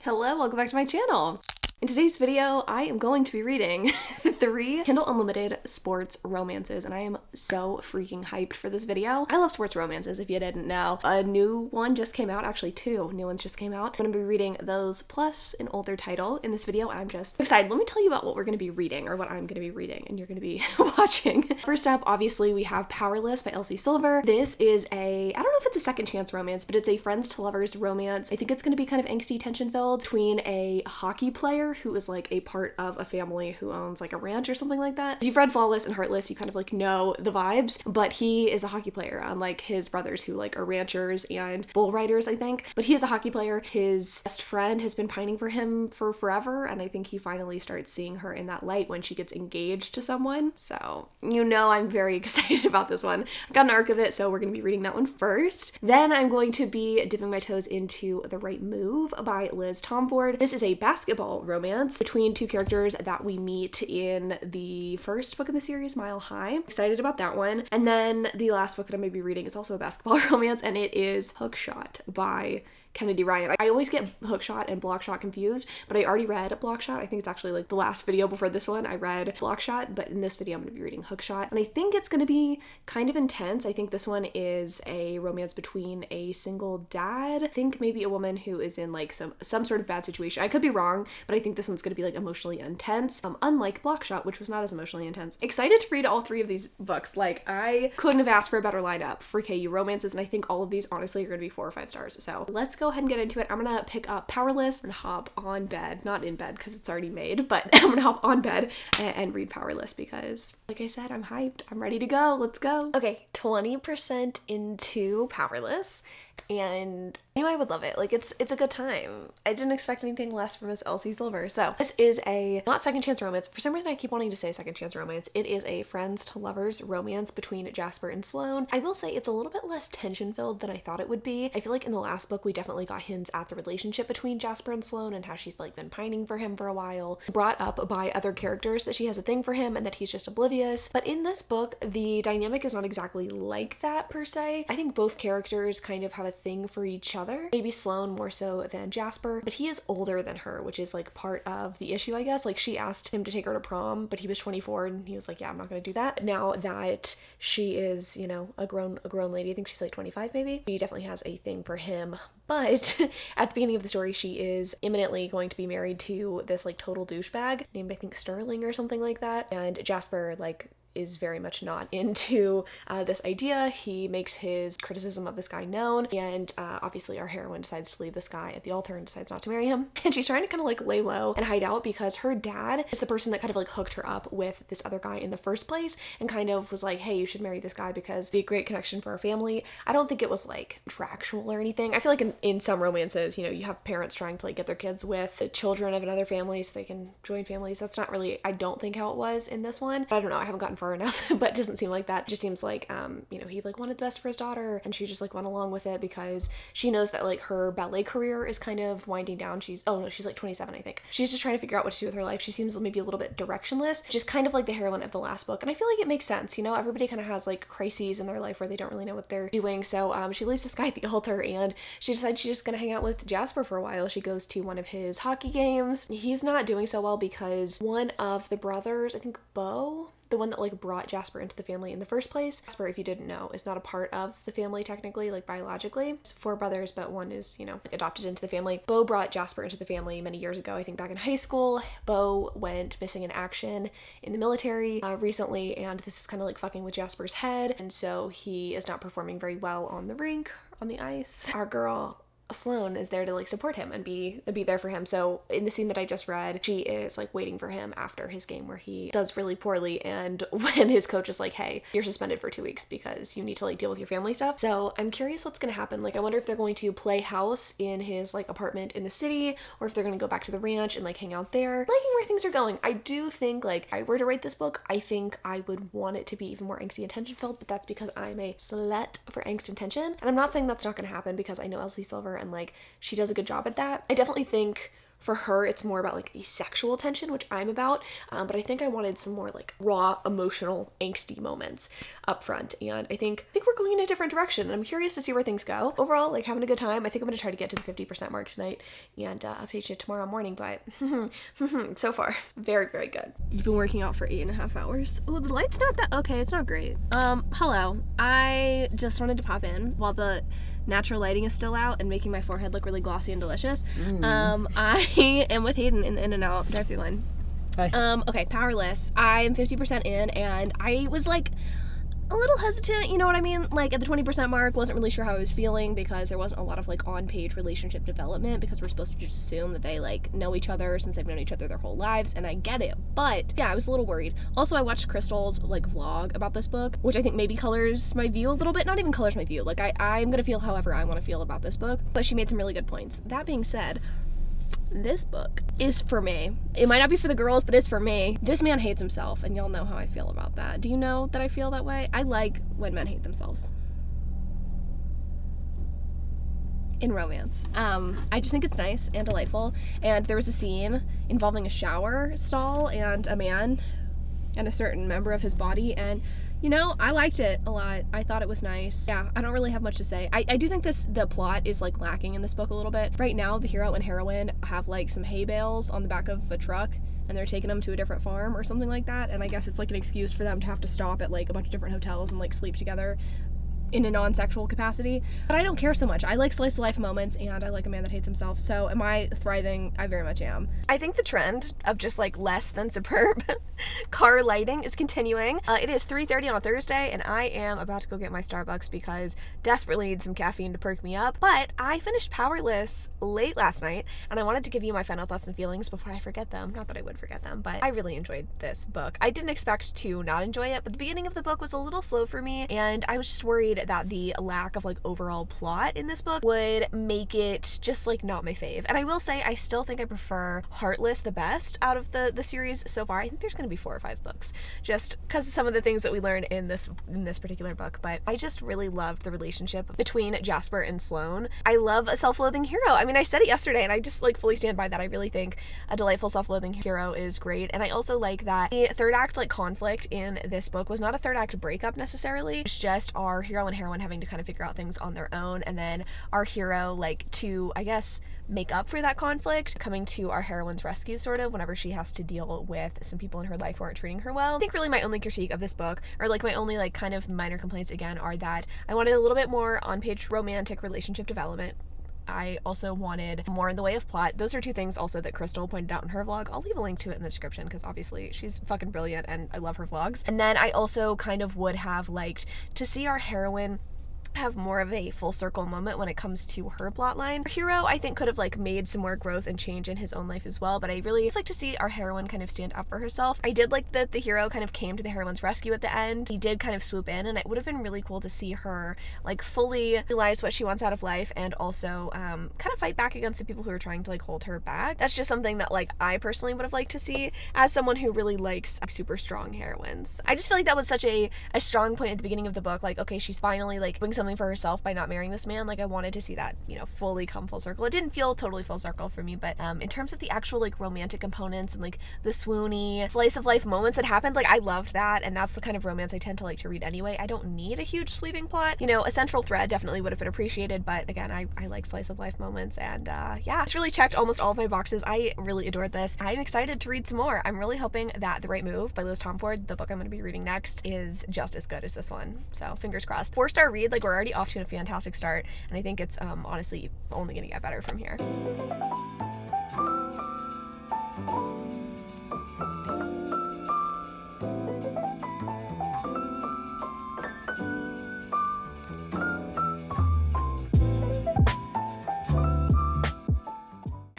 Hello, welcome back to my channel. In today's video, I am going to be reading 3 Kindle Unlimited sports romances, and I am so freaking hyped for this video. I love sports romances, if you didn't know. A new one just came out, actually 2 new ones just came out. I'm going to be reading those plus an older title in this video, and I'm just excited. Let me tell you about what we're going to be reading, or what I'm going to be reading, and you're going to be watching. First up, obviously, we have Powerless by Elsie Silver. This is I don't know if it's a second chance romance, but it's a friends to lovers romance. I think it's going to be kind of angsty, tension-filled between a hockey player who is like a part of a family who owns like a ranch or something like that. If you've read Flawless and Heartless, you kind of like know the vibes, but he is a hockey player, unlike his brothers who like are ranchers and bull riders, I think. But he is a hockey player. His best friend has been pining for him for forever, and I think he finally starts seeing her in that light when she gets engaged to someone. So, you know, I'm very excited about this one. I got an arc of it, so we're going to be reading that one first. Then I'm going to be dipping my toes into The Right Move by Liz Tomford. This is a basketball romance between 2 characters that we meet in the first book of the series, Mile High. Excited about that one. And then the last book that I'm going to be reading is also a basketball romance, and it is Hookshot by Kennedy Ryan. I always get Hookshot and Blockshot confused, but I already read Blockshot. I think it's actually like the last video before this one I read Blockshot, but in this video I'm going to be reading Hookshot, and I think it's going to be kind of intense. I think this one is a romance between a single dad, I think maybe a woman who is in like some sort of bad situation. I could be wrong, but I think this one's going to be like emotionally intense, unlike Blockshot, which was not as emotionally intense. Excited to read all 3 of these books. Like, I couldn't have asked for a better lineup for KU romances, and I think all of these honestly are going to be 4 or 5 stars. So let's go ahead and get into it. I'm gonna pick up Powerless and hop on bed, not in bed because it's already made, but I'm gonna hop on bed and read Powerless because, like I said, I'm hyped. I'm ready to go. Let's go. Okay, 20% into Powerless, and I knew I would love it. Like, it's a good time. I didn't expect anything less from Miss Elsie Silver. So this is a not second chance romance. For some reason I keep wanting to say second chance romance. It is a friends to lovers romance between Jasper and Sloane. I will say it's a little bit less tension filled than I thought it would be. I feel like in the last book we definitely got hints at the relationship between Jasper and Sloane and how she's like been pining for him for a while, brought up by other characters that she has a thing for him and that he's just oblivious. But in this book the dynamic is not exactly like that per se. I think both characters kind of have a thing for each other. Maybe Sloane more so than Jasper, but he is older than her, which is like part of the issue, I guess. Like, she asked him to take her to prom, but he was 24 and he was like, yeah, I'm not gonna do that. Now that she is, you know, a grown lady, I think she's like 25 maybe, she definitely has a thing for him. But at the beginning of the story she is imminently going to be married to this like total douchebag named, I think, Sterling or something like that, and Jasper like is very much not into this idea. He makes his criticism of this guy known, and obviously our heroine decides to leave this guy at the altar and decides not to marry him. And she's trying to kind of like lay low and hide out because her dad is the person that kind of like hooked her up with this other guy in the first place and kind of was like, hey, you should marry this guy because it'd be a great connection for our family. I don't think it was like contractual or anything. I feel like in some romances, you know, you have parents trying to like get their kids with the children of another family so they can join families. That's not really, I don't think, how it was in this one. But I don't know, I haven't gotten far enough, but it doesn't seem like that. It just seems like, you know, he like wanted the best for his daughter and she just like went along with it because she knows that like her ballet career is kind of winding down. She's like 27, I think. She's just trying to figure out what to do with her life. She seems maybe a little bit directionless, just kind of like the heroine of the last book. And I feel like it makes sense, you know, everybody kind of has like crises in their life where they don't really know what they're doing. So she leaves this guy at the altar and she decides she's just gonna hang out with Jasper for a while. She goes to one of his hockey games. He's not doing so well because one of the brothers, I think Bo, the one that like brought Jasper into the family in the first place. Jasper, if you didn't know, is not a part of the family technically, like biologically. It's 4 brothers, but one is, you know, like adopted into the family. Bo brought Jasper into the family many years ago, I think back in high school. Bo went missing in action in the military recently, and this is kind of like fucking with Jasper's head, and so he is not performing very well on the rink, on the ice. Our girl Sloane is there to like support him and be there for him. So in the scene that I just read, she is like waiting for him after his game where he does really poorly, and when his coach is like, hey, you're suspended for 2 weeks because you need to like deal with your family stuff. So I'm curious what's gonna happen. Like, I wonder if they're going to play house in his like apartment in the city, or if they're gonna go back to the ranch and like hang out there. Liking where things are going. I do think, like, if I were to write this book, I think I would want it to be even more angsty and tension filled, but that's because I'm a slut for angst and tension. And I'm not saying that's not gonna happen because I know Elsie Silver and like she does a good job at that. I definitely think For her, it's more about like the sexual tension, which I'm about, but I think I wanted some more like raw, emotional, angsty moments up front, and I think we're going in a different direction, and I'm curious to see where things go. Overall, like, having a good time. I think I'm going to try to get to the 50% mark tonight and update you tomorrow morning, but so far, very, very good. You've been working out for 8.5 hours. Oh, the light's not that, okay, it's not great. Hello. I just wanted to pop in while the natural lighting is still out and making my forehead look really glossy and delicious. I am with Hayden in the In-N-Out drive-thru line. Hi. Okay, Powerless. I'm 50% in, and I was like a little hesitant, you know what I mean? Like, at the 20% mark, wasn't really sure how I was feeling because there wasn't a lot of like on-page relationship development, because we're supposed to just assume that they like know each other since they've known each other their whole lives, and I get it, but yeah, I was a little worried. Also, I watched Crystal's like vlog about this book, which I think maybe colors my view a little bit. Not even colors my view, like I'm gonna feel however I want to feel about this book, but she made some really good points. That being said, this book is for me. It might not be for the girls, but it's for me. This man hates himself, and y'all know how I feel about that. Do you know that I feel that way? I like when men hate themselves in romance. I just think it's nice and delightful, and there was a scene involving a shower stall and a man and a certain member of his body, and you know, I liked it a lot. I thought it was nice. Yeah, I don't really have much to say. I do think the plot is like lacking in this book a little bit. Right now, the hero and heroine have like some hay bales on the back of a truck, and they're taking them to a different farm or something like that, and I guess it's like an excuse for them to have to stop at like a bunch of different hotels and like sleep together in a non-sexual capacity. But I don't care so much. I like slice of life moments, and I like a man that hates himself. So am I thriving? I very much am. I think the trend of just like less than superb car lighting is continuing. It is 3:30 on a Thursday, and I am about to go get my Starbucks because desperately need some caffeine to perk me up. But I finished Powerless late last night, and I wanted to give you my final thoughts and feelings before I forget them. Not that I would forget them, but I really enjoyed this book. I didn't expect to not enjoy it, but the beginning of the book was a little slow for me, and I was just worried that the lack of like overall plot in this book would make it just like not my fave. And I will say, I still think I prefer Heartless the best out of the series so far. I think there's gonna be 4 or 5 books just because of some of the things that we learn in this particular book, but I just really loved the relationship between Jasper and Sloane. I love a self-loathing hero. I mean, I said it yesterday, and I just like fully stand by that. I really think a delightful self-loathing hero is great, and I also like that the third act like conflict in this book was not a third act breakup necessarily. It's just our hero and heroine having to kind of figure out things on their own, and then our hero like to, I guess, make up for that conflict, coming to our heroine's rescue sort of whenever she has to deal with some people in her life who aren't treating her well. I think really my only critique of this book, or like my only like kind of minor complaints again, are that I wanted a little bit more on-page romantic relationship development. I also wanted more in the way of plot. Those are 2 things also that Crystal pointed out in her vlog. I'll leave a link to it in the description because obviously she's fucking brilliant and I love her vlogs. And then I also kind of would have liked to see our heroine have more of a full circle moment when it comes to her plotline. Our hero, I think, could have like made some more growth and change in his own life as well, but I really like to see our heroine kind of stand up for herself. I did like that the hero kind of came to the heroine's rescue at the end. He did kind of swoop in, and it would have been really cool to see her like fully realize what she wants out of life, and also kind of fight back against the people who are trying to like hold her back. That's just something that like I personally would have liked to see as someone who really likes like, super strong heroines. I just feel like that was such a strong point at the beginning of the book. Like, okay, she's finally like doing something for herself by not marrying this man. Like, I wanted to see that, you know, fully come full circle. It didn't feel totally full circle for me, but in terms of the actual like romantic components and like the swoony slice of life moments that happened, like I loved that, and that's the kind of romance I tend to like to read anyway. I don't need a huge sweeping plot. You know, a central thread definitely would have been appreciated, but again, I like slice of life moments, and yeah, it's really checked almost all of my boxes. I really adored this. I'm excited to read some more. I'm really hoping that The Right Move by Liz Tomford, the book I'm going to be reading next, is just as good as this one. So fingers crossed. 4-star read. Like, we're already off to a fantastic start, and I think it's honestly only going to get better from here.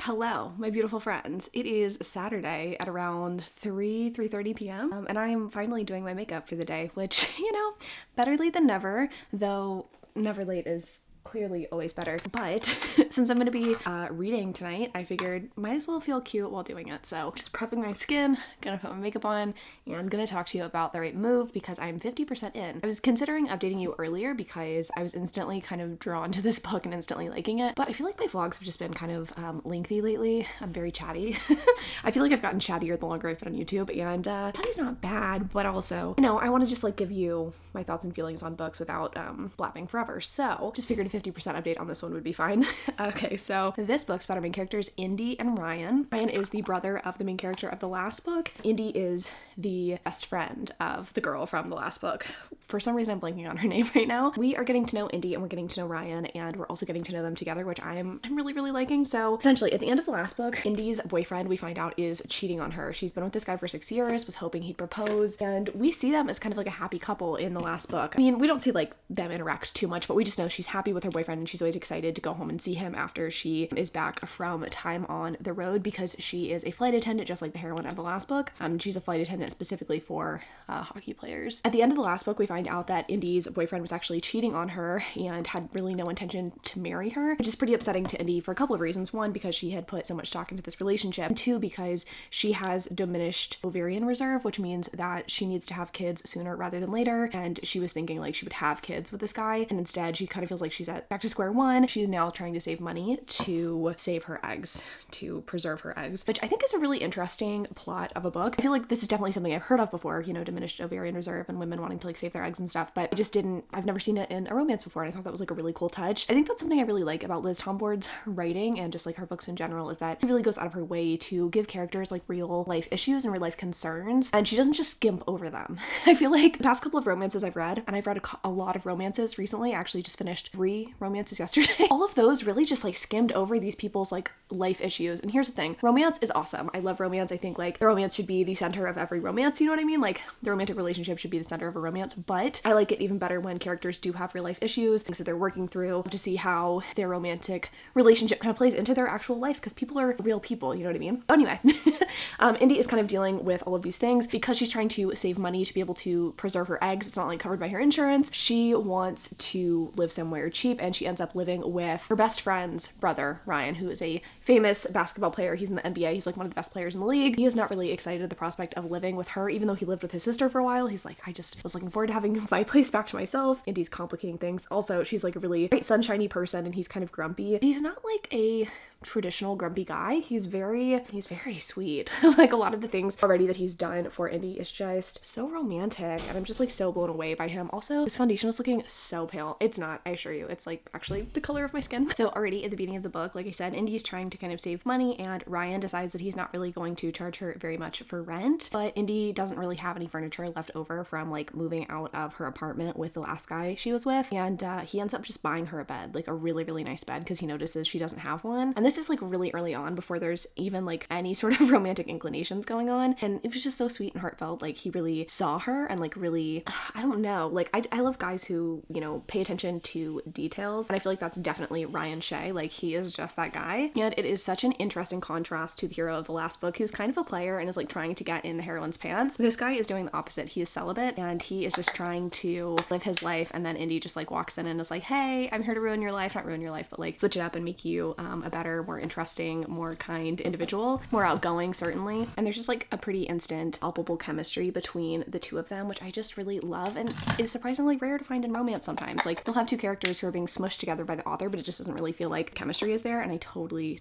Hello, my beautiful friends. It is Saturday at around 3:30 p.m. And I'm finally doing my makeup for the day, which, you know, better late than never, though never late is clearly always better. But since I'm going to be reading tonight, I figured might as well feel cute while doing it. So just prepping my skin, gonna put my makeup on, and I'm gonna talk to you about The Right Move because I'm 50% in. I was considering updating you earlier because I was instantly kind of drawn to this book and instantly liking it, but I feel like my vlogs have just been kind of lengthy lately. I'm very chatty. I feel like I've gotten chattier the longer I've been on YouTube, and chatty's not bad, but also, you know, I want to just like give you my thoughts and feelings on books without blabbing forever. So just figured a 50% update on this one would be fine. Okay, so this book's about our main characters, Indy and Ryan. Ryan is the brother of the main character of the last book. Indy is the best friend of the girl from the last book. For some reason, I'm blanking on her name right now. We are getting to know Indy and we're getting to know Ryan, and we're also getting to know them together, which I'm really, really liking. So essentially, at the end of the last book, Indy's boyfriend, we find out, is cheating on her. She's been with this guy for 6 years, was hoping he'd propose, and we see them as kind of like a happy couple in the last book. I mean, we don't see like them interact too much, but we just know she's happy with her boyfriend and she's always excited to go home and see him after she is back from time on the road because she is a flight attendant, just like the heroine of the last book. She's a flight attendant specifically for hockey players. At the end of the last book, we find out that Indy's boyfriend was actually cheating on her and had really no intention to marry her, which is pretty upsetting to Indy for a couple of reasons. One, because she had put so much stock into this relationship, and two, because she has diminished ovarian reserve, which means that she needs to have kids sooner rather than later, and she was thinking like she would have kids with this guy, and instead she kind of feels like she's back to square one. She's now trying to save money to save her eggs, to preserve her eggs, which I think is a really interesting plot of a book. I feel like this is definitely something I've heard of before, you know, diminished ovarian reserve and women wanting to like save their eggs and stuff, but I've never seen it in a romance before, and I thought that was like a really cool touch. I think that's something I really like about Liz Tomboard's writing and just like her books in general, is that she really goes out of her way to give characters like real life issues and real life concerns, and she doesn't just skimp over them. I feel like the past couple of romances I've read, and I've read a lot of romances recently, I actually just finished 3 romances yesterday, all of those really just like skimmed over these people's like life issues. And here's the thing, romance is awesome. I love romance. I think like the romance should be the center of every romance, you know what I mean? Like the romantic relationship should be the center of a romance, but I like it even better when characters do have real life issues, things that they're working through, to see how their romantic relationship kind of plays into their actual life, because people are real people, you know what I mean? Anyway, Indy is kind of dealing with all of these things because she's trying to save money to be able to preserve her eggs. It's not like covered by her insurance. She wants to live somewhere cheap, and she ends up living with her best friend's brother, Ryan, who is a famous basketball player. He's in the NBA. He's like one of the best players in the league. He is not really excited at the prospect of living with her, even though he lived with his sister for a while. He's like, I just was looking forward to having my place back to myself. Indy's complicating things. Also, she's like a really great sunshiny person, and he's kind of grumpy. He's not like a traditional grumpy guy. He's very sweet. Like a lot of the things already that he's done for Indy is just so romantic, and I'm just like so blown away by him. Also, his foundation is looking so pale. It's not, I assure you, it's like actually the color of my skin. So already at the beginning of the book, like I said, Indy's trying to kind of save money, and Ryan decides that he's not really going to charge her very much for rent, but Indy doesn't really have any furniture left over from like moving out of her apartment with the last guy she was with, and he ends up just buying her a bed, like a really, really nice bed, because he notices she doesn't have one. And this is like really early on, before there's even like any sort of romantic inclinations going on, and it was just so sweet and heartfelt. Like he really saw her and like really, I don't know, like I love guys who, you know, pay attention to details, and I feel like that's definitely Ryan Shea. Like he is just that guy, and it is such an interesting contrast to the hero of the last book, who's kind of a player and is like trying to get in the heroine's pants. This guy is doing the opposite. He is celibate, and he is just trying to live his life, and then Indy just like walks in and is like, hey, I'm here to ruin your life. Not ruin your life, but like switch it up and make you a better, more interesting, more kind individual, more outgoing, certainly. And there's just like a pretty instant palpable chemistry between the two of them, which I just really love, and is surprisingly rare to find in romance sometimes. Like they'll have two characters who are being smushed together by the author, but it just doesn't really feel like chemistry is there, and I totally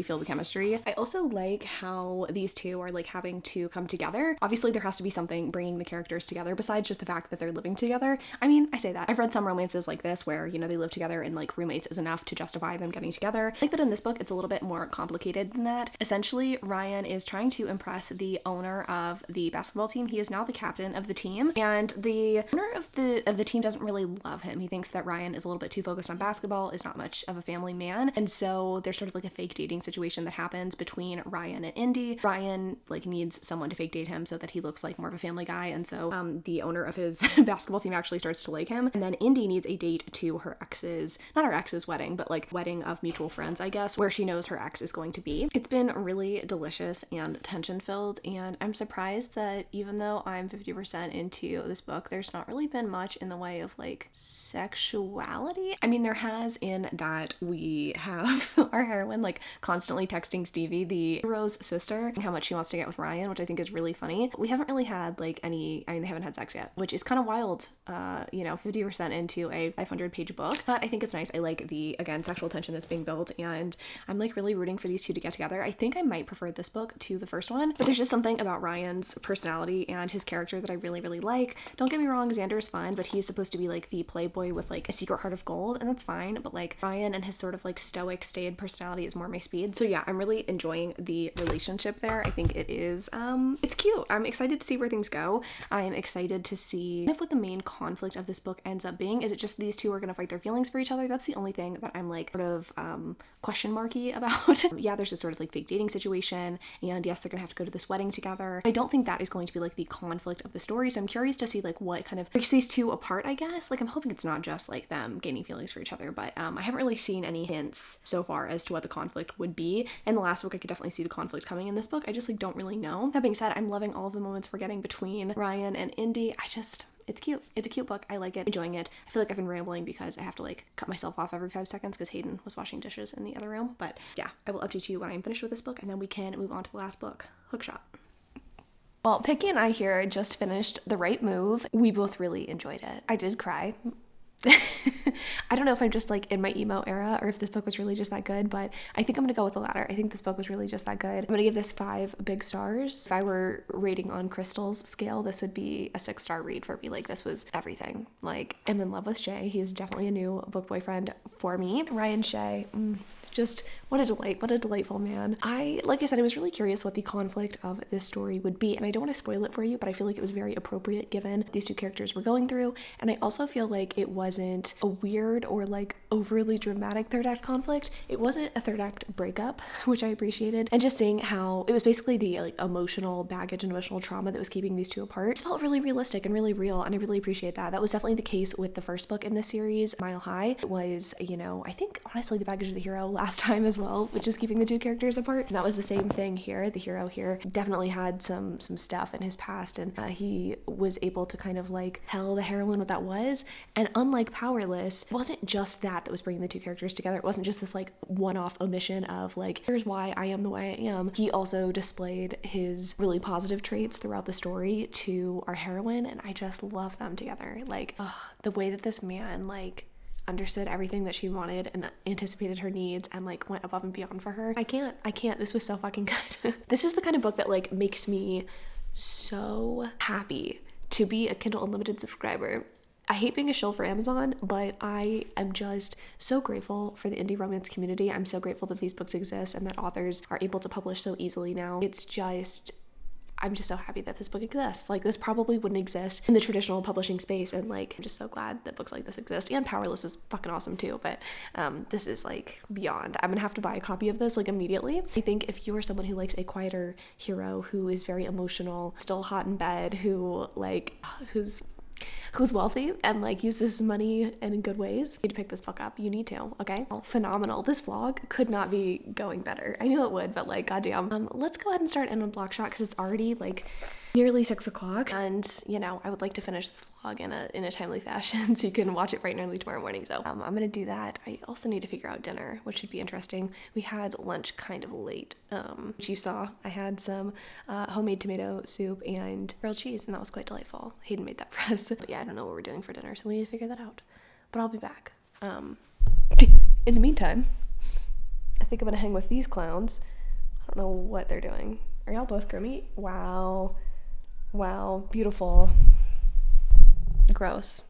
feel the chemistry. I also like how these two are like having to come together. Obviously there has to be something bringing the characters together besides just the fact that they're living together. I mean, I say that. I've read some romances like this where, you know, they live together and like roommates is enough to justify them getting together. I think that in this book it's a little bit more complicated than that. Essentially, Ryan is trying to impress the owner of the basketball team. He is now the captain of the team, and the owner of the team doesn't really love him. He thinks that Ryan is a little bit too focused on basketball, is not much of a family man, and so there's sort of like a fake dating situation that happens between Ryan and Indy. Ryan like needs someone to fake date him so that he looks like more of a family guy, and so the owner of his basketball team actually starts to like him. And then Indy needs a date to her ex's, not her ex's wedding, but like wedding of mutual friends, I guess, where where she knows her ex is going to be. It's been really delicious and tension filled, and I'm surprised that even though I'm 50% into this book, there's not really been much in the way of like sexuality. I mean, there has, in that we have our heroine like constantly texting Stevie, the hero's sister, and how much she wants to get with Ryan, which I think is really funny. We haven't really had like any, I mean, they haven't had sex yet, which is kind of wild, 50% into a 500-page book, but I think it's nice. I like the, again, sexual tension that's being built, and I'm like really rooting for these two to get together. I think I might prefer this book to the first one, but there's just something about Ryan's personality and his character that I really, really like. Don't get me wrong, Xander is fun, but he's supposed to be like the playboy with like a secret heart of gold, and that's fine, but like Ryan and his sort of like stoic, staid personality is more my speed. So yeah, I'm really enjoying the relationship there. I think it is, it's cute. I'm excited to see where things go. I'm excited to see if what the main conflict of this book ends up being. Is it just these two are gonna fight their feelings for each other? That's the only thing that I'm like sort of question marky about. Yeah, there's this sort of like fake dating situation, and yes, they're gonna have to go to this wedding together. I don't think that is going to be like the conflict of the story, so I'm curious to see like what kind of breaks these two apart, I guess. Like I'm hoping it's not just like them gaining feelings for each other, but I haven't really seen any hints so far as to what the conflict would be. In the last book, I could definitely see the conflict coming. In this book, I just like don't really know. That being said, I'm loving all of the moments we're getting between Ryan and Indy. It's cute. It's a cute book. I like it. Enjoying it. I feel like I've been rambling because I have to like cut myself off every 5 seconds because Hayden was washing dishes in the other room. But yeah, I will update you when I'm finished with this book, and then we can move on to the last book, Hookshot. Well, Picky and I here just finished The Right Move. We both really enjoyed it. I did cry. I don't know if I'm just like in my emo era or if this book was really just that good, but I think I'm gonna go with the latter. I think this book was really just that good. I'm gonna give this 5 big stars. If I were rating on Crystal's scale, this would be a 6-star read for me. Like this was everything. Like I'm in love with Shay. He is definitely a new book boyfriend for me. Ryan Shay, just what a delight. What a delightful man. Like I said, I was really curious what the conflict of this story would be, and I don't want to spoil it for you, but I feel like it was very appropriate given these two characters were going through, and I also feel like it wasn't a weird or like overly dramatic third act conflict. It wasn't a third act breakup, which I appreciated, and just seeing how it was basically the like emotional baggage and emotional trauma that was keeping these two apart. It felt really realistic and really real, and I really appreciate that. That was definitely the case with the first book in this series, Mile High. It was, I think honestly the baggage of the hero last time as well, which is keeping the two characters apart. And that was the same thing here. The hero here definitely had some stuff in his past, and he was able to kind of like tell the heroine what that was. And unlike Powerless, it wasn't just that was bringing the two characters together. It wasn't just this like one-off omission of like, here's why I am the way I am. He also displayed his really positive traits throughout the story to our heroine, and I just love them together. Like, the way that this man like understood everything that she wanted and anticipated her needs and like went above and beyond for her. I can't. This was so fucking good. This is the kind of book that like makes me so happy to be a Kindle Unlimited subscriber. I hate being a shill for Amazon, but I am just so grateful for the indie romance community. I'm so grateful that these books exist and that authors are able to publish so easily now. I'm just so happy that this book exists. Like, this probably wouldn't exist in the traditional publishing space, and like I'm just so glad that books like this exist. And Powerless was fucking awesome too, but this is like beyond. I'm gonna have to buy a copy of this like immediately. I think if you are someone who likes a quieter hero who is very emotional, still hot in bed, who's wealthy and like uses money in good ways, you need to pick this book up. You need to, okay? Well, phenomenal. This vlog could not be going better. I knew it would, but like, goddamn. Let's go ahead and start in on Block Shot because it's already like nearly 6 o'clock, and I would like to finish this vlog in a timely fashion so you can watch it bright and early tomorrow morning. So I'm gonna do that. I also need to figure out dinner, which should be interesting. We had lunch kind of late, which you saw. I had some homemade tomato soup and grilled cheese, and that was quite delightful. Hayden made that for us. But yeah, I don't know what we're doing for dinner, so we need to figure that out. But I'll be back. In the meantime, I think I'm gonna hang with these clowns. I don't know what they're doing. Are y'all both groomy? Wow, beautiful. Gross.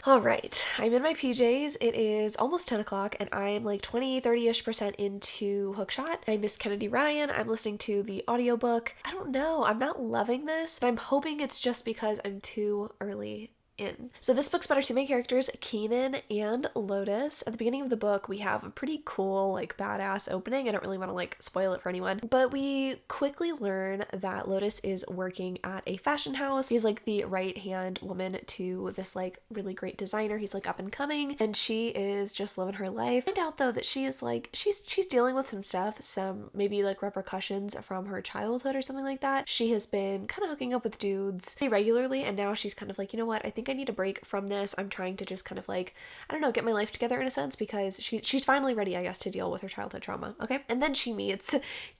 All right, I'm in my PJs. It is almost 10 o'clock and I'm like 30-ish% into Hookshot. I missed Kennedy Ryan. I'm listening to the audiobook. I don't know. I'm not loving this, but I'm hoping it's just because I'm too early in. So this book's about our two main characters, Keenan and Lotus. At the beginning of the book, we have a pretty cool, like, badass opening. I don't really want to, like, spoil it for anyone, but we quickly learn that Lotus is working at a fashion house. He's, like, the right-hand woman to this, like, really great designer. He's, like, up and coming, and she is just living her life. I find out, though, that she is, like, she's dealing with some stuff, some maybe, like, repercussions from her childhood or something like that. She has been kind of hooking up with dudes pretty regularly, and now she's kind of like, you know what, I think I need a break from this. I'm trying to just kind of, like, I don't know, get my life together in a sense, because she's finally ready, I guess, to deal with her childhood trauma, okay? And then she meets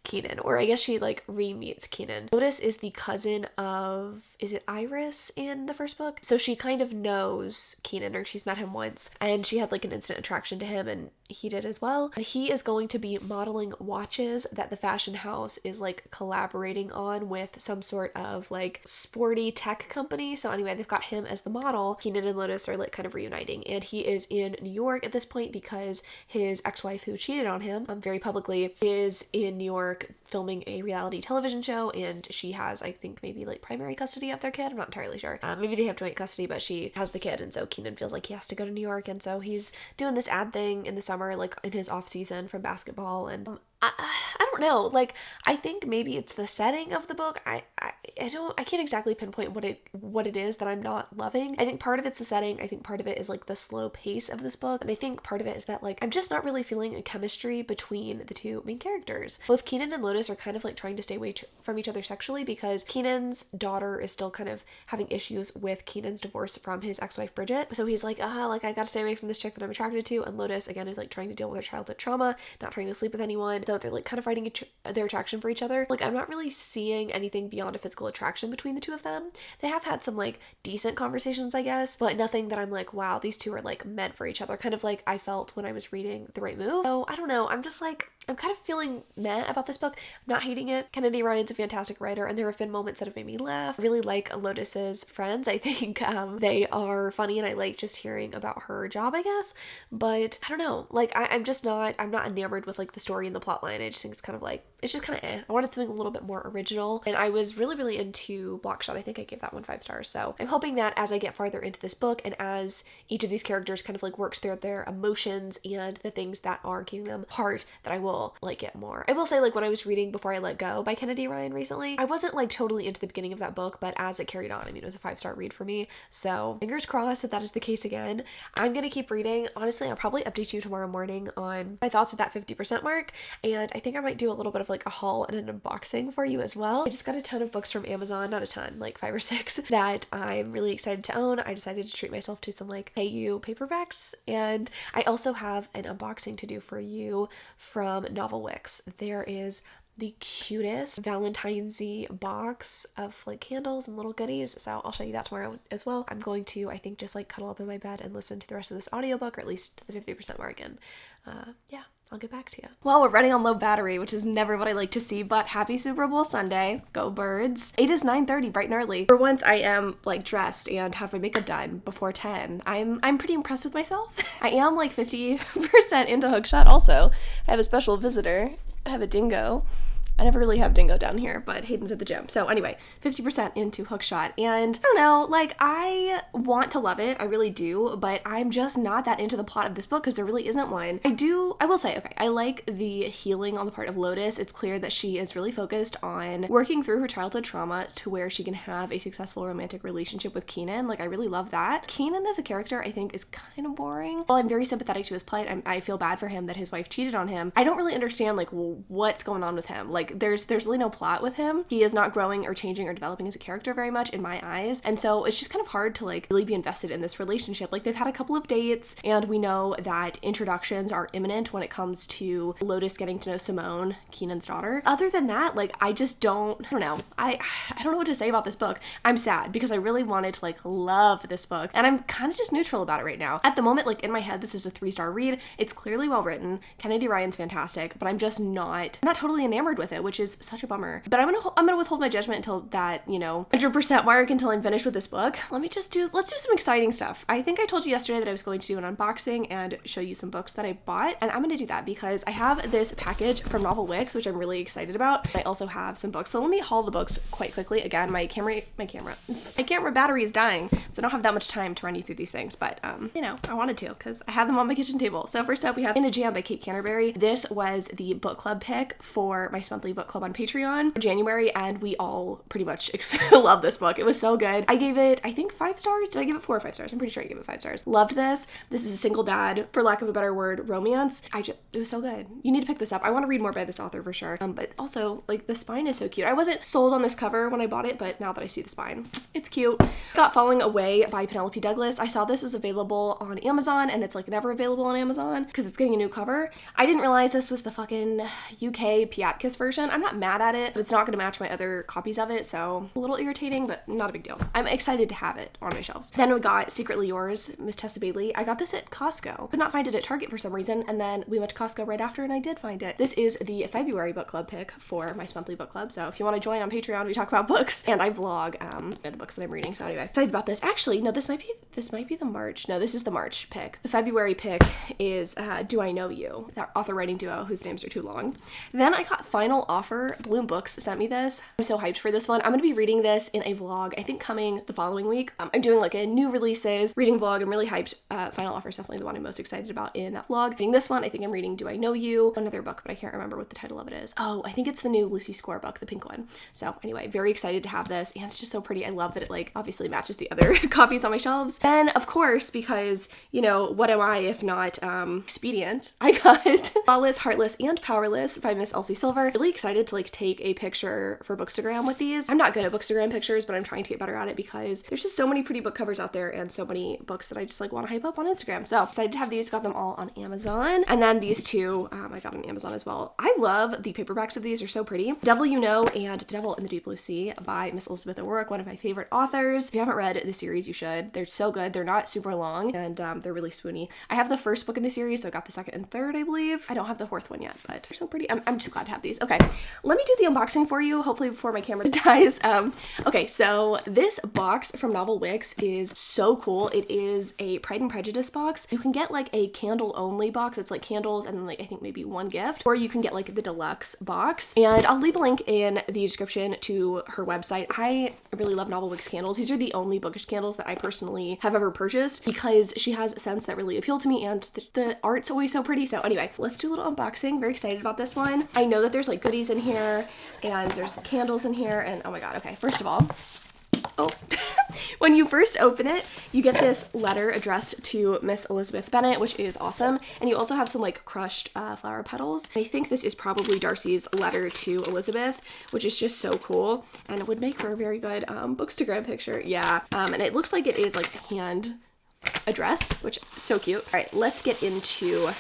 Keenan, or I guess she, like, re-meets Keenan. Lotus is the cousin of, is it Iris in the first book? So she kind of knows Keenan, or she's met him once, and she had, like, an instant attraction to him, and he did as well. And he is going to be modeling watches that the fashion house is, like, collaborating on with some sort of, like, sporty tech company. So anyway, they've got him as the model. Keenan and Lotus are, like, kind of reuniting, and he is in New York at this point because his ex-wife, who cheated on him very publicly, is in New York filming a reality television show, and she has, I think, maybe, like, primary custody of their kid. I'm not entirely sure. Maybe they have joint custody, but she has the kid, and so Keenan feels like he has to go to New York, and so he's doing this ad thing in the summer, like, in his off season from basketball, and I don't know, like, I think maybe it's the setting of the book. I can't exactly pinpoint what it is that I'm not loving. I think part of it's the setting. I think part of it is, like, the slow pace of this book, and I think part of it is that, like, I'm just not really feeling a chemistry between the two main characters. Both Keenan and Lotus are kind of, like, trying to stay away from each other sexually, because Keenan's daughter is still kind of having issues with Keenan's divorce from his ex-wife Bridget, so he's like, like, I gotta stay away from this chick that I'm attracted to. And Lotus, again, is, like, trying to deal with her childhood trauma, not trying to sleep with anyone, so they're, like, kind of fighting their attraction for each other. Like, I'm not really seeing anything beyond a physical attraction between the two of them. They have had some, like, decent conversations, I guess, but nothing that I'm like, wow, these two are, like, meant for each other, kind of like I felt when I was reading The Right Move. So I don't know, I'm just, like, I'm kind of feeling meh about this book. I'm not hating it. Kennedy Ryan's a fantastic writer, and there have been moments that have made me laugh. I really like Lotus's friends. I think they are funny, and I like just hearing about her job, I guess. But I don't know, like, I'm not enamored with, like, the story and the plot line. I just think it's kind of, like, it's just kind of I wanted something a little bit more original, and I was really, really into Blockshot. I think I gave that one 5 stars. So I'm hoping that as I get farther into this book, and as each of these characters kind of, like, works through their emotions and the things that are keeping them apart, that I will like it more. I will say, like, when I was reading Before I Let Go by Kennedy Ryan recently, I wasn't, like, totally into the beginning of that book, but as it carried on, I mean, it was a 5-star read for me. So fingers crossed that is the case again. I'm gonna keep reading. Honestly, I'll probably update you tomorrow morning on my thoughts at that 50% mark, and I think I might do a little bit of, like, a haul and an unboxing for you as well. I just got a ton of books from Amazon, not a ton, like 5 or 6, that I'm really excited to own. I decided to treat myself to some, like, KU paperbacks, and I also have an unboxing to do for you from Novel Wicks. There is the cutest Valentine's-y box of, like, candles and little goodies, so I'll show you that tomorrow as well. I'm going to, I think, just, like, cuddle up in my bed and listen to the rest of this audiobook, or at least to the 50% mark, and yeah, I'll get back to you. Well, we're running on low battery, which is never what I like to see, but happy Super Bowl Sunday. Go Birds. It is 9:30, bright and early. For once, I am, like, dressed and have my makeup done before 10. I'm pretty impressed with myself. I am, like, 50% into Hookshot also. I have a special visitor. I have a dingo. I never really have dingo down here, but Hayden's at the gym. So anyway, 50% into Hookshot, and I don't know, like, I want to love it, I really do, but I'm just not that into the plot of this book because there really isn't one. I will say, okay, I like the healing on the part of Lotus. It's clear that she is really focused on working through her childhood trauma to where she can have a successful romantic relationship with Keenan. Like, I really love that. Keenan as a character, I think, is kind of boring. While I'm very sympathetic to his plight, I feel bad for him that his wife cheated on him. I don't really understand, like, what's going on with him. Like, there's really no plot with him. He is not growing or changing or developing as a character very much in my eyes, and so it's just kind of hard to, like, really be invested in this relationship. Like, they've had a couple of dates, and we know that introductions are imminent when it comes to Lotus getting to know Simone, Keenan's daughter. Other than that, like, I don't know. I don't know what to say about this book. I'm sad because I really wanted to, like, love this book, and I'm kind of just neutral about it right now. At the moment, like, in my head, this is a 3-star read. It's clearly well written. Kennedy Ryan's fantastic, but I'm not totally enamored with with it, which is such a bummer. But I'm gonna withhold my judgment until that, 100% mark, until I'm finished with this book. Let's do some exciting stuff. I think I told you yesterday that I was going to do an unboxing and show you some books that I bought, and I'm gonna do that because I have this package from Novel Wix, which I'm really excited about. I also have some books, so let me haul the books quite quickly. Again, my camera battery is dying, so I don't have that much time to run you through these things, but I wanted to because I have them on my kitchen table. So first up, we have In a Jam by Kate Canterbury. This was the book club pick for my monthly book club on Patreon for January, and we all pretty much love this book. It was so good. I gave it, I think, 5 stars. Did I give it 4 or 5 stars? I'm pretty sure I gave it 5 stars. Loved this. This is a single dad, for lack of a better word, romance. It was so good. You need to pick this up. I want to read more by this author for sure. But also, like, the spine is so cute. I wasn't sold on this cover when I bought it, but now that I see the spine, it's cute. Got Falling Away by Penelope Douglas. I saw this was available on Amazon, and it's like never available on Amazon because it's getting a new cover. I didn't realize this was the fucking UK FAQS version. I'm not mad at it, but it's not going to match my other copies of it, so a little irritating, but not a big deal. I'm excited to have it on my shelves. Then we got Secretly Yours, Miss Tessa Bailey. I got this at Costco. Could not find it at Target for some reason, and then we went to Costco right after, and I did find it. This is the February book club pick for my monthly book club, so if you want to join on Patreon, we talk about books, and I vlog the books that I'm reading, so anyway, excited about this. Actually, no, this might be the March. No, this is the March pick. The February pick is Do I Know You, that author-writing duo whose names are too long. Then I got Final Offer. Bloom Books sent me this. I'm so hyped for this one. I'm going to be reading this in a vlog, I think coming the following week. I'm doing like a new releases reading vlog. I'm really hyped. Final Offer is definitely the one I'm most excited about in that vlog. Reading this one, I think I'm reading Do I Know You, another book, but I can't remember what the title of it is. Oh, I think it's the new Lucy Score book, the pink one. So anyway, very excited to have this, and it's just so pretty. I love that it like obviously matches the other copies on my shelves. Then of course, because what am I if not expedient, I got Flawless, Heartless, and Powerless by Miss Elsie Silver. Really excited to like take a picture for Bookstagram with these. I'm not good at Bookstagram pictures, but I'm trying to get better at it because there's just so many pretty book covers out there and so many books that I just like want to hype up on Instagram. So excited to have these. Got them all on Amazon, and then these two I got on Amazon as well. I love the paperbacks of these. They're so pretty. Devil You Know and The Devil in the Deep Blue Sea by Miss Elizabeth O'Rourke, one of my favorite authors. If you haven't read the series, you should. They're so good. They're not super long, and they're really spoony. I have the first book in the series, so I got the second and third, I believe. I don't have the fourth one yet, but they're so pretty. I'm just glad to have these. Okay, let me do the unboxing for you, hopefully before my camera dies. Okay, so this box from Novel Wix is so cool. It is a Pride and Prejudice box. You can get like a candle only box. It's like candles and then like I think maybe one gift, or you can get like the deluxe box, and I'll leave a link in the description to her website. I really love Novel Wix candles. These are the only bookish candles that I personally have ever purchased because she has scents that really appeal to me, and the art's always so pretty. So anyway, let's do a little unboxing. Very excited about this one. I know that there's like goodies in here and there's candles in here, and oh my god. Okay, first of all, when you first open it, you get this letter addressed to Miss Elizabeth Bennet, which is awesome. And you also have some like crushed flower petals. I think this is probably Darcy's letter to Elizabeth, which is just so cool. And it would make for a very good Bookstagram picture. Yeah. And it looks like it is like hand addressed, which is so cute. All right, let's get into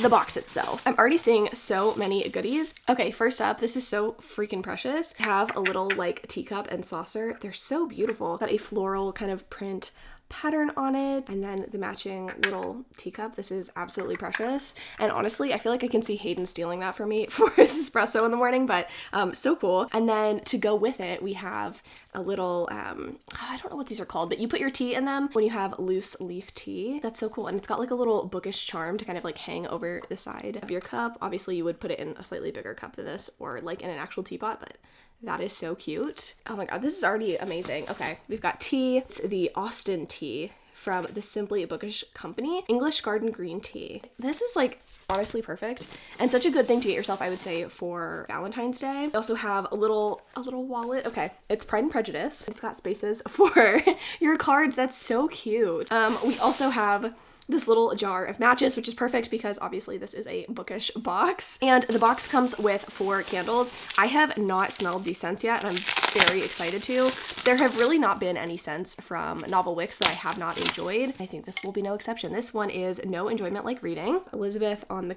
the box itself. I'm already seeing so many goodies. Okay, first up, this is so freaking precious. I have a little like teacup and saucer. They're so beautiful. Got a floral kind of print pattern on it, and then the matching little teacup. This is absolutely precious, and honestly I feel like I can see Hayden stealing that for me for his espresso in the morning, but so cool. And then to go with it, we have a little I don't know what these are called, but you put your tea in them when you have loose leaf tea. That's so cool. And it's got like a little bookish charm to kind of like hang over the side of your cup. Obviously you would put it in a slightly bigger cup than this, or like in an actual teapot, but that is so cute. Oh my god, this is already amazing. Okay, we've got tea. It's the Austin tea from the Simply Bookish Company, English Garden Green Tea. This is like honestly perfect and such a good thing to get yourself, I would say, for Valentine's Day. We also have a little wallet. Okay, it's Pride and Prejudice. It's got spaces for your cards. That's so cute. We also have this little jar of matches, which is perfect because obviously this is a bookish box. And the box comes with 4 candles. I have not smelled these scents yet, and I'm very excited to. There have really not been any scents from Novel Wix that I have not enjoyed. I think this will be no exception. This one is No Enjoyment Like Reading. Elizabeth on the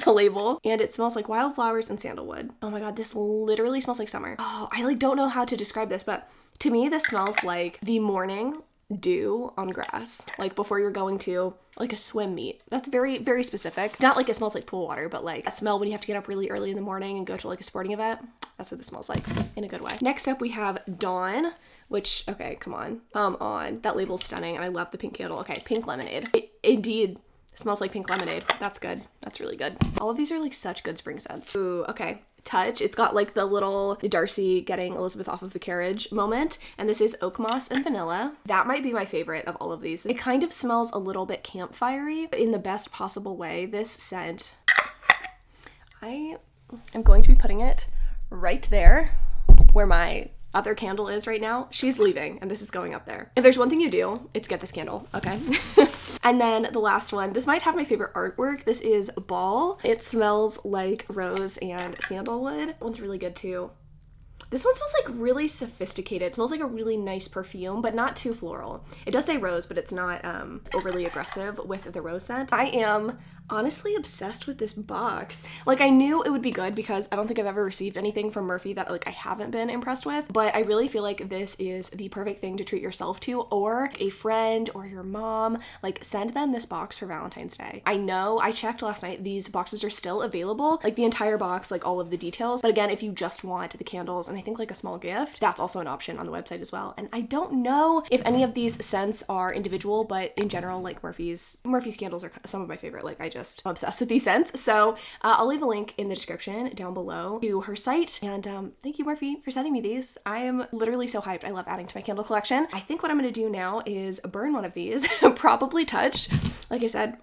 label. And it smells like wildflowers and sandalwood. Oh my god, this literally smells like summer. Oh, I like don't know how to describe this, but to me this smells like the morning do on grass, like before you're going to like a swim meet. That's very, very specific. Not like it smells like pool water, but like a smell when you have to get up really early in the morning and go to like a sporting event. That's what this smells like in a good way. Next up we have Dawn, which, okay, come on. That label's stunning and I love the pink candle. Okay, pink lemonade. It indeed smells like pink lemonade. That's good. That's really good. All of these are like such good spring scents. Ooh, okay. Touch. It's got like the little Darcy getting Elizabeth off of the carriage moment. And this is oak moss and vanilla. That might be my favorite of all of these. It kind of smells a little bit campfire-y, but in the best possible way. This scent, I am going to be putting it right there where my other candle is right now. She's leaving and this is going up there. If there's one thing you do, it's get this candle, okay? And then the last one, this might have my favorite artwork. This is Ball. It smells like rose and sandalwood. That one's really good too. This one smells like really sophisticated. It smells like a really nice perfume, but not too floral. It does say rose, but it's not overly aggressive with the rose scent. I am honestly obsessed with this box. Like, I knew it would be good because I don't think I've ever received anything from Murphy that like I haven't been impressed with, but I really feel like this is the perfect thing to treat yourself to, or a friend or your mom. Like, send them this box for Valentine's Day. I know I checked last night, these boxes are still available, like the entire box, like all of the details. But again, if you just want the candles and I think like a small gift, that's also an option on the website as well. And I don't know if any of these scents are individual, but in general, like Murphy's candles are some of my favorite. Like, I'm obsessed with these scents. So I'll leave a link in the description down below to her site. And thank you, Murphy, for sending me these. I am literally so hyped. I love adding to my candle collection. I think what I'm going to do now is burn one of these, probably Touch. Like I said,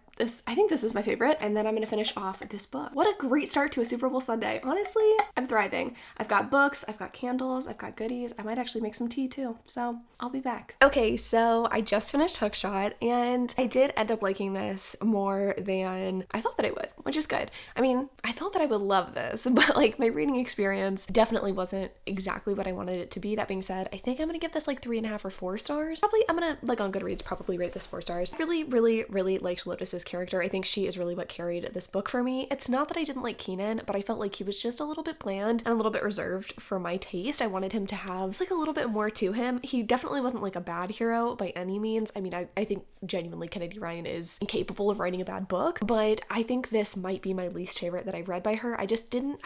I think this is my favorite, and then I'm gonna finish off this book. What a great start to a Super Bowl Sunday. Honestly, I'm thriving. I've got books, I've got candles, I've got goodies. I might actually make some tea too, so I'll be back. Okay, so I just finished Hookshot, and I did end up liking this more than I thought that I would, which is good. I mean, I thought that I would love this, but like my reading experience definitely wasn't exactly what I wanted it to be. That being said, I think I'm gonna give this like 3.5 or 4 stars. Probably, I'm gonna, like on Goodreads, probably rate this 4 stars. I really liked Lotus's character. I think she is really what carried this book for me. It's not that I didn't like Keenan, but I felt like he was just a little bit bland and a little bit reserved for my taste. I wanted him to have like a little bit more to him. He definitely wasn't like a bad hero by any means. I mean, I think genuinely Kennedy Ryan is incapable of writing a bad book, but I think this might be my least favorite that I've read by her. I just didn't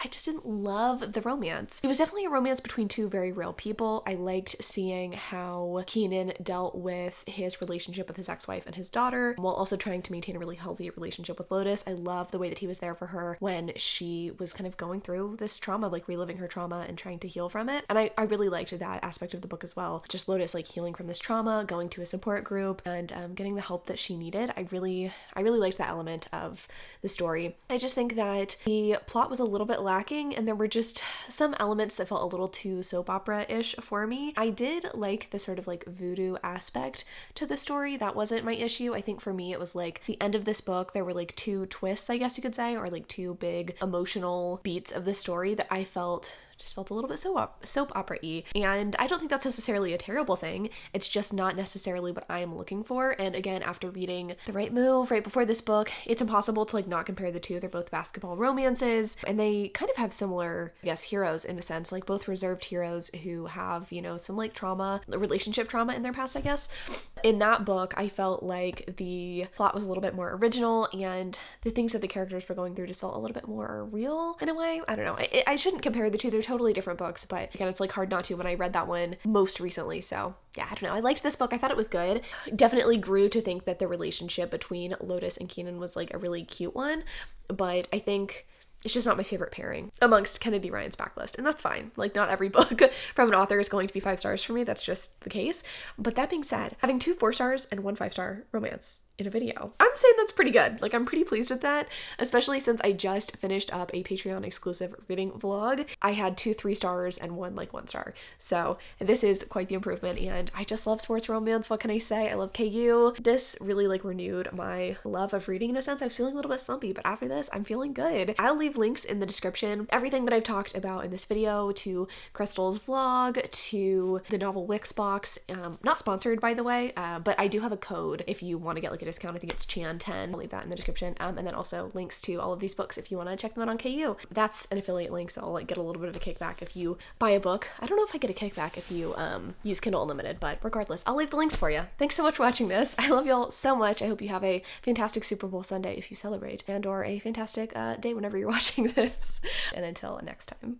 love the romance. It was definitely a romance between two very real people. I liked seeing how Keenan dealt with his relationship with his ex-wife and his daughter while also trying to maintain a really healthy relationship with Lotus. I love the way that he was there for her when she was kind of going through this trauma, like reliving her trauma and trying to heal from it. And I really liked that aspect of the book as well. Just Lotus like healing from this trauma, going to a support group, and getting the help that she needed. I really liked that element of the story. I just think that the plot was a little bit lacking, and there were just some elements that felt a little too soap opera-ish for me. I did like the sort of like voodoo aspect to the story. That wasn't my issue. I think for me it was like the end of this book, there were like 2 twists, I guess you could say, or like 2 big emotional beats of the story that I felt a little bit soap opera-y. And I don't think that's necessarily a terrible thing. It's just not necessarily what I am looking for. And again, after reading The Right Move right before this book, it's impossible to like not compare the two. They're both basketball romances, and they kind of have similar, I guess, heroes in a sense, like both reserved heroes who have, you know, some like trauma, relationship trauma in their past, I guess. In that book, I felt like the plot was a little bit more original, and the things that the characters were going through just felt a little bit more real in a way. I don't know. I shouldn't compare the two. They're totally different books, but again, it's like hard not to when I read that one most recently. So yeah, I don't know. I liked this book. I thought it was good. Definitely grew to think that the relationship between Lotus and Keenan was like a really cute one, but I think it's just not my favorite pairing amongst Kennedy Ryan's backlist, and that's fine. Like, not every book from an author is going to be 5 stars for me. That's just the case. But that being said, having 2 4-stars and 1 5-star romance in a video, I'm saying that's pretty good. Like, I'm pretty pleased with that, especially since I just finished up a Patreon exclusive reading vlog. I had 2 3 stars and 1 like 1 star. So this is quite the improvement, and I just love sports romance. What can I say? I love KU. This really like renewed my love of reading in a sense. I was feeling a little bit slumpy, but after this, I'm feeling good. I'll leave links in the description. Everything that I've talked about in this video, to Crystal's vlog, to the novel Wix box, not sponsored by the way, but I do have a code if you want to get like a discount. I think it's Chan10. I'll leave that in the description. And then also links to all of these books if you want to check them out on KU. That's an affiliate link, so I'll like get a little bit of a kickback if you buy a book. I don't know if I get a kickback if you use Kindle Unlimited, but regardless, I'll leave the links for you. Thanks so much for watching this. I love y'all so much. I hope you have a fantastic Super Bowl Sunday if you celebrate, and or a fantastic day whenever you're watching this. And until next time.